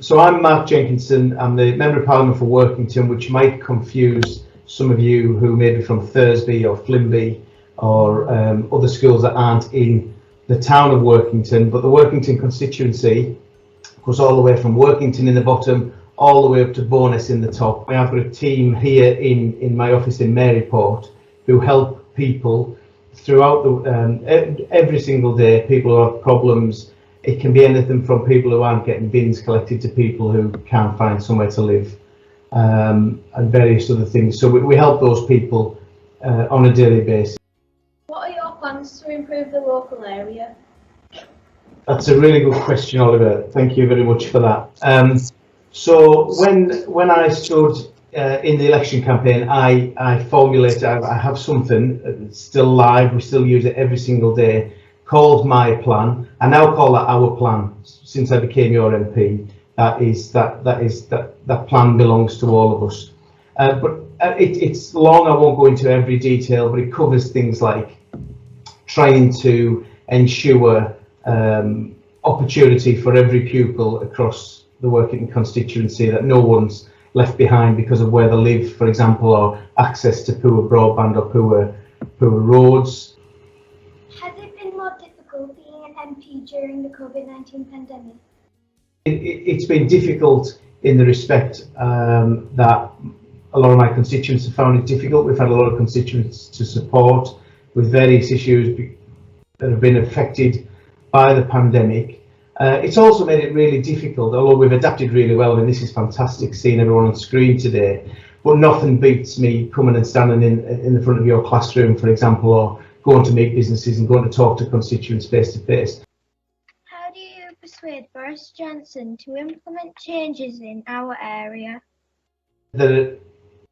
So I'm Mark Jenkinson. I'm the Member of Parliament for Workington, which might confuse some of you who may be from Thursby or Flimby or other schools that aren't in the town of Workington. But the Workington constituency goes all the way from Workington in the bottom all the way up to Bowness in the top. I've got a team here in my office in Maryport who help people throughout every single day, people who have problems. It can be anything from people who aren't getting bins collected to people who can't find somewhere to live, and various other things. So we help those people on a daily basis. What are your plans to improve the local area? That's a really good question, Oliver. Thank you very much for that. So when I stood in the election campaign, I formulated, I have something that's still live, we still use it every single day, called my plan. I now call that our plan since I became your MP. That plan belongs to all of us. But it's long, I won't go into every detail, but it covers things like trying to ensure opportunity for every pupil across the Workington constituency, that no one's left behind because of where they live, for example, or access to poor broadband or poor roads. Has it been more difficult being an MP during the COVID-19 pandemic? It's been difficult in the respect that a lot of my constituents have found it difficult. We've had a lot of constituents to support with various issues that have been affected by the pandemic. It's also made it really difficult, although we've adapted really well, and this is fantastic seeing everyone on screen today, but nothing beats me coming and standing in the front of your classroom, for example, or going to meet businesses and going to talk to constituents face to face. How do you persuade Boris Johnson to implement changes in our area? There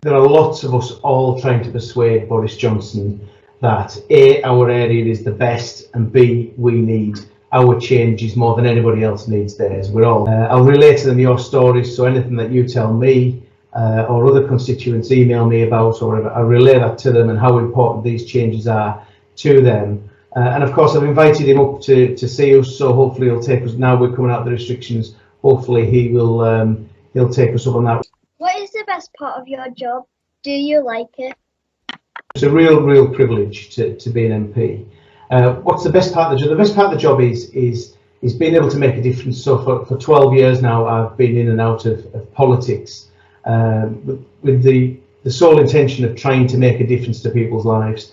are lots of us all trying to persuade Boris Johnson that A, our area is the best, and B, we need our changes more than anybody else needs theirs. We're all. I'll relay to them your stories, so anything that you tell me or other constituents email me about, or whatever, I'll relay that to them and how important these changes are to them. And of course, I've invited him up to see us, so hopefully he'll take us. Now we're coming out of the restrictions. Hopefully he'll take us up on that. What is the best part of your job? Do you like it? It's a real privilege to be an MP. What's the best part of the job? The best part of the job is being able to make a difference. So for 12 years now, I've been in and out of politics with the sole intention of trying to make a difference to people's lives.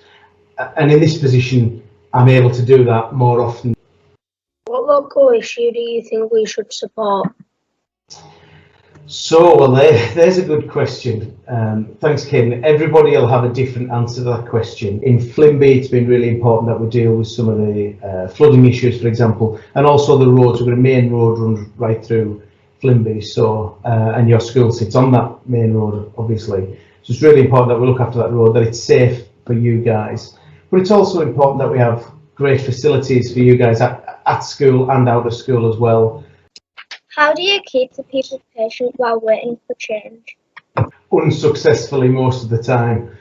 And in this position, I'm able to do that more often. What local issue do you think we should support? So, well, there's a good question. Thanks, Kim. Everybody will have a different answer to that question. In Flimby, it's been really important that we deal with some of the flooding issues, for example, and also the roads. We've got a main road runs right through Flimby, so and your school sits on that main road, obviously. So it's really important that we look after that road, that it's safe for you guys. But it's also important that we have great facilities for you guys at school and out of school as well. How do you keep the people patient while waiting for change? Unsuccessfully most of the time.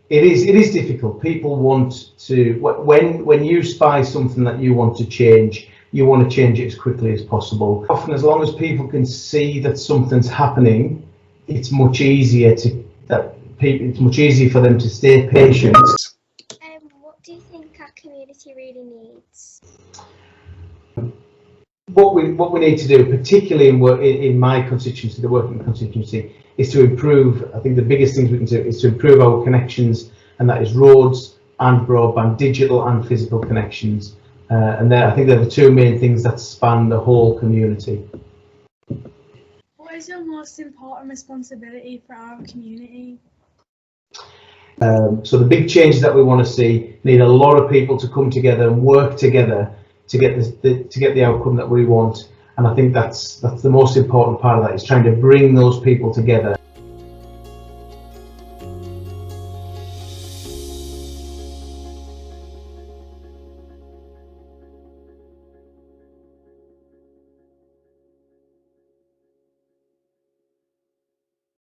It is difficult. People want to, when you spy something that you want to change, you want to change it as quickly as possible. Often, as long as people can see that something's happening, it's much easier for them to stay patient. What do you think our community really needs? What we need to do, particularly in my constituency, the Workington constituency, is to improve. I think the biggest things we can do is to improve our connections, and that is roads and broadband, digital and physical connections. And I think they're the two main things that span the whole community. What is your most important responsibility for our community? So the big changes that we want to see need a lot of people to come together and work together to get the outcome that we want. And I think that's the most important part of that, is trying to bring those people together.